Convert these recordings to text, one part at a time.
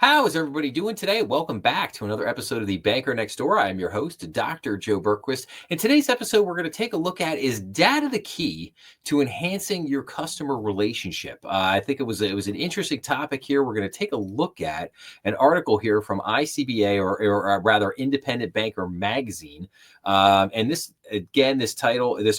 How is everybody doing today? Welcome back to another episode of The Banker Next Door. I am your host, Dr. Joe Berquist. In today's episode, we're going to take a look at, is data the key to enhancing your customer relationship? I think it was an interesting topic here. We're going to take a look at an article here from ICBA, or rather Independent Banker Magazine. And this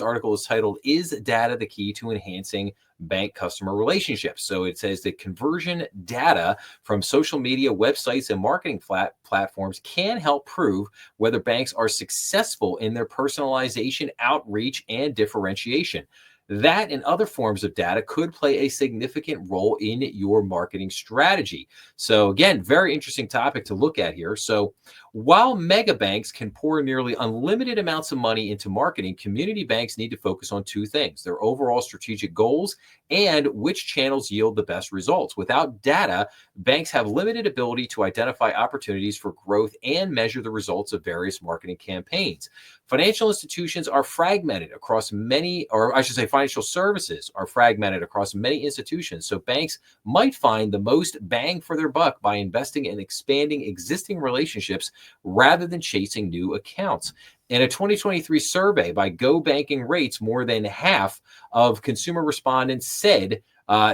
article is titled, "Is Data the Key to Enhancing Bank Customer Relationships?" So it says that conversion data from social media, websites, and marketing platforms can help prove whether banks are successful in their personalization, outreach, and differentiation. That and other forms of data could play a significant role in your marketing strategy. So, again, very interesting topic to look at here. So, while mega banks can pour nearly unlimited amounts of money into marketing, community banks need to focus on two things: their overall strategic goals and which channels yield the best results. Without data, banks have limited ability to identify opportunities for growth and measure the results of various marketing campaigns. Financial institutions are fragmented across many, or I should say, financial services are fragmented across many institutions. So banks might find the most bang for their buck by investing in expanding existing relationships rather than chasing new accounts. In a 2023 survey by Go Banking Rates, more than half of consumer respondents said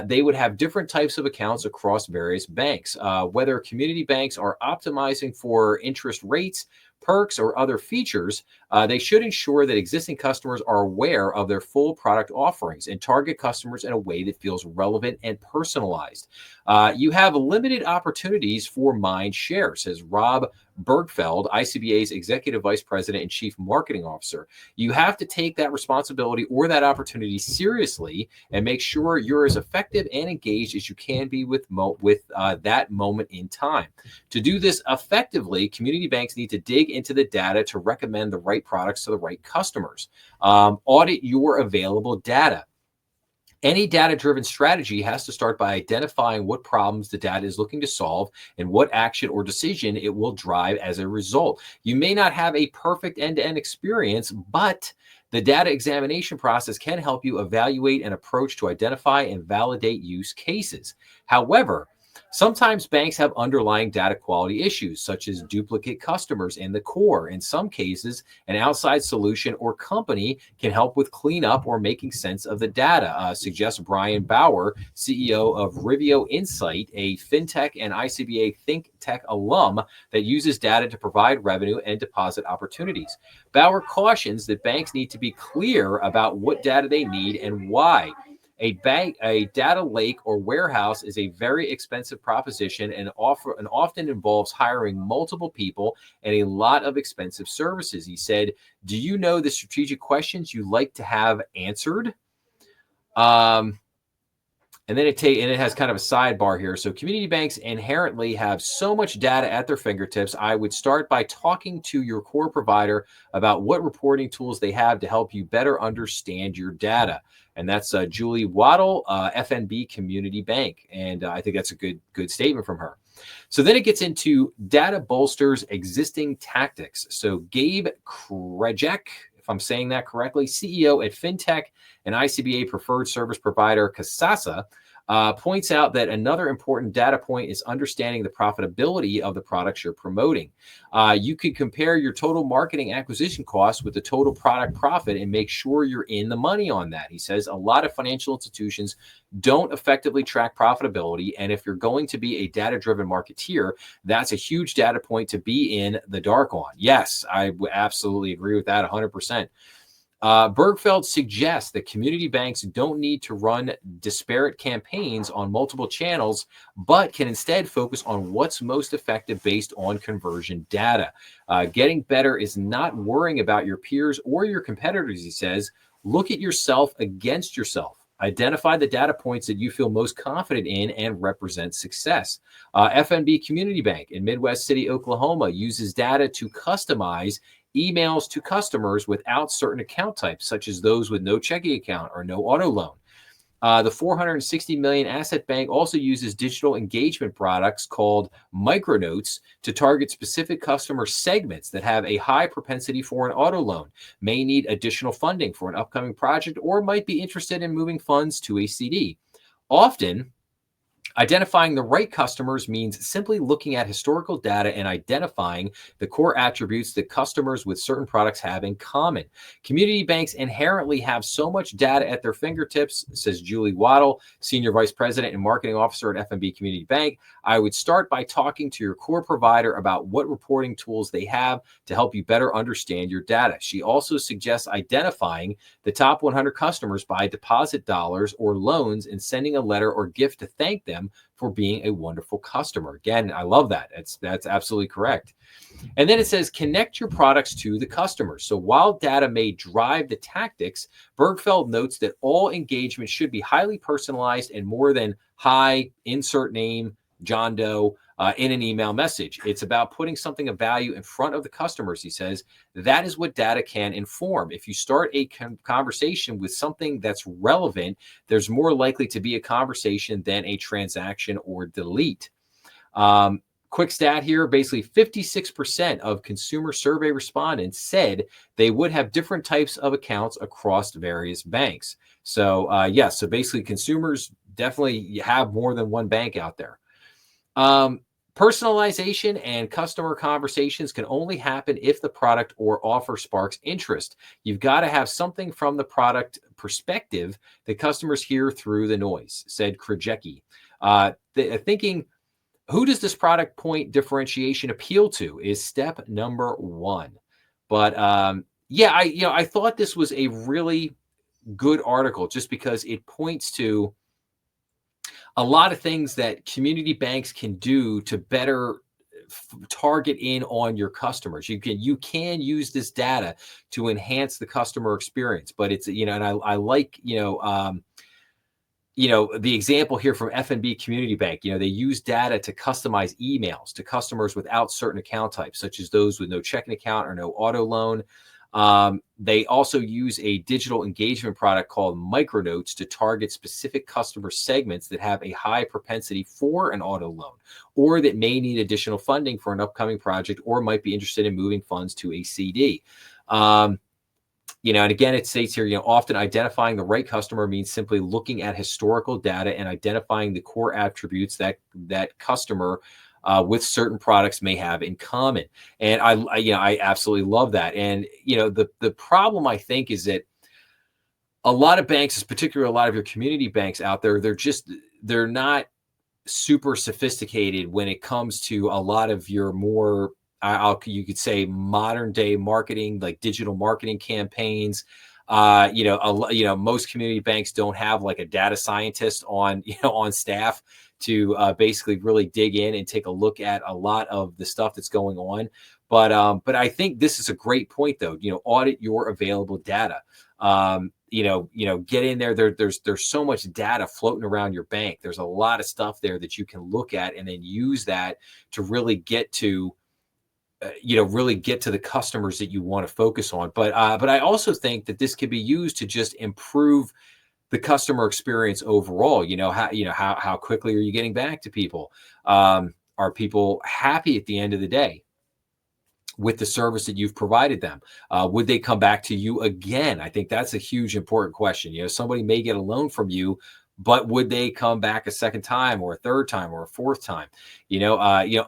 they would have different types of accounts across various banks. Whether community banks are optimizing for interest rates, perks, or other features, they should ensure that existing customers are aware of their full product offerings and target customers in a way that feels relevant and personalized. You have limited opportunities for mind share, says Rob Bergfeld, ICBA's Executive Vice President and Chief Marketing Officer. You have to take that responsibility or that opportunity seriously and make sure you're as effective and engaged as you can be with that moment in time. To do this effectively, community banks need to dig into the data to recommend the right products to the right customers. Audit your available data. Any data-driven strategy has to start by identifying what problems the data is looking to solve and what action or decision it will drive as a result. You may not have a perfect end-to-end experience, but the data examination process can help you evaluate an approach to identify and validate use cases. However, sometimes banks have underlying data quality issues, such as duplicate customers in the core. In some cases, an outside solution or company can help with cleanup or making sense of the data, suggests Brian Bauer, CEO of Rivio Insight, a fintech and ICBA think tech alum that uses data to provide revenue and deposit opportunities. Bauer cautions that banks need to be clear about what data they need and why. A data lake or warehouse is a very expensive proposition and often involves hiring multiple people and a lot of expensive services. He said, "Do you know the strategic questions you like to have answered?" And then it has kind of a sidebar here. So community banks inherently have so much data at their fingertips. I would start by talking to your core provider about what reporting tools they have to help you better understand your data. And that's Julie Waddle, FNB Community Bank. And I think that's a good statement from her. So then it gets into data bolsters existing tactics. So Gabe Krejcik, if I'm saying that correctly, CEO at FinTech and ICBA preferred service provider Kasasa, points out that another important data point is understanding the profitability of the products you're promoting. You could compare your total marketing acquisition costs with the total product profit and make sure you're in the money on that. He says a lot of financial institutions don't effectively track profitability. And if you're going to be a data-driven marketeer, that's a huge data point to be in the dark on. Yes, I absolutely agree with that 100%. Bergfeld suggests that community banks don't need to run disparate campaigns on multiple channels, but can instead focus on what's most effective based on conversion data. Getting better is not worrying about your peers or your competitors, he says. Look at yourself against yourself. Identify the data points that you feel most confident in and represent success. FNB Community Bank in Midwest City, Oklahoma, uses data to customize emails to customers without certain account types, such as those with no checking account or no auto loan. The 460 million asset bank also uses digital engagement products called micronotes to target specific customer segments that have a high propensity for an auto loan, may need additional funding for an upcoming project, or might be interested in moving funds to a CD. Often, Identifying the right customers means simply looking at historical data and identifying the core attributes that customers with certain products have in common. Community banks inherently have so much data at their fingertips, says Julie Waddle, Senior Vice President and Marketing Officer at FNB Community Bank. I would start by talking to your core provider about what reporting tools they have to help you better understand your data. She also suggests identifying the top 100 customers by deposit dollars or loans and sending a letter or gift to thank them for being a wonderful customer. Again, I love that. That's absolutely correct. And then it says connect your products to the customer. So while data may drive the tactics, Bergfeld notes that all engagement should be highly personalized and more than hi, insert name, John Doe, in an email message. It's about putting something of value in front of the customers, he says. That is what data can inform. If you start a conversation with something that's relevant, there's more likely to be a conversation than a transaction or delete. Quick stat here, basically 56% of consumer survey respondents said they would have different types of accounts across various banks. So yes, so basically consumers definitely have more than one bank out there. Personalization and customer conversations can only happen if the product or offer sparks interest. You've got to have something from the product perspective that customers hear through the noise, said Krajewski. Thinking, who does this product point differentiation appeal to is step number one. But yeah, I thought this was a really good article just because it points to a lot of things that community banks can do to better target in on your customers. You can use this data to enhance the customer experience, but it's, and I like, the example here from FNB Community Bank, they use data to customize emails to customers without certain account types, such as those with no checking account or no auto loan. They also use a digital engagement product called Micronotes to target specific customer segments that have a high propensity for an auto loan or that may need additional funding for an upcoming project or might be interested in moving funds to a CD. And again, it states here, often identifying the right customer means simply looking at historical data and identifying the core attributes that customer with certain products may have in common. And I absolutely love that. And, the problem I think is that a lot of banks, particularly a lot of your community banks out there, they're not super sophisticated when it comes to a lot of your more, you could say modern day marketing, like digital marketing campaigns. Most community banks don't have like a data scientist on staff to basically really dig in and take a look at a lot of the stuff that's going on. But I think this is a great point, though. Audit your available data. Get in there. There's so much data floating around your bank. There's a lot of stuff there that you can look at and then use that to really get to the customers that you want to focus on. But I also think that this could be used to just improve the customer experience overall. How quickly are you getting back to people? Are people happy at the end of the day with the service that you've provided them? Would they come back to you again? I think that's a huge important question. Somebody may get a loan from you, but would they come back a second time or a third time or a fourth time?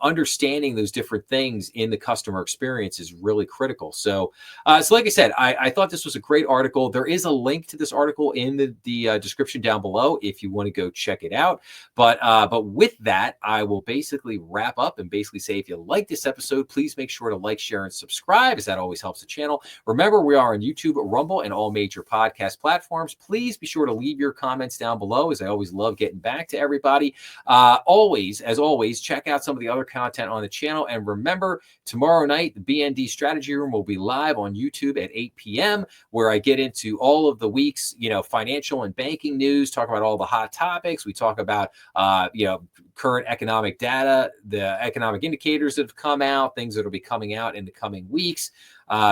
Understanding those different things in the customer experience is really critical. So like I said, I thought this was a great article. There is a link to this article in the description down below if you want to go check it out. But with that, I will basically wrap up and basically say, if you like this episode, please make sure to like, share, and subscribe, as that always helps the channel. Remember, we are on YouTube, Rumble, and all major podcast platforms. Please be sure to leave your comments down below, as I always love getting back to everybody. As always, check out some of the other content on the channel. And remember, tomorrow night, the BND Strategy Room will be live on YouTube at 8 p.m., where I get into all of the week's, financial and banking news, talk about all the hot topics. We talk about, current economic data, the economic indicators that have come out, things that will be coming out in the coming weeks,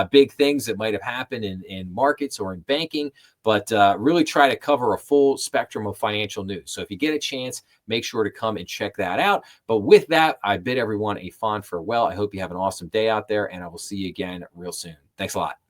big things that might have happened in markets or in banking, but really try to cover a full spectrum of financial news. So if you get a chance, make sure to come and check that out. But with that, I bid everyone a fond farewell. I hope you have an awesome day out there, and I will see you again real soon. Thanks a lot.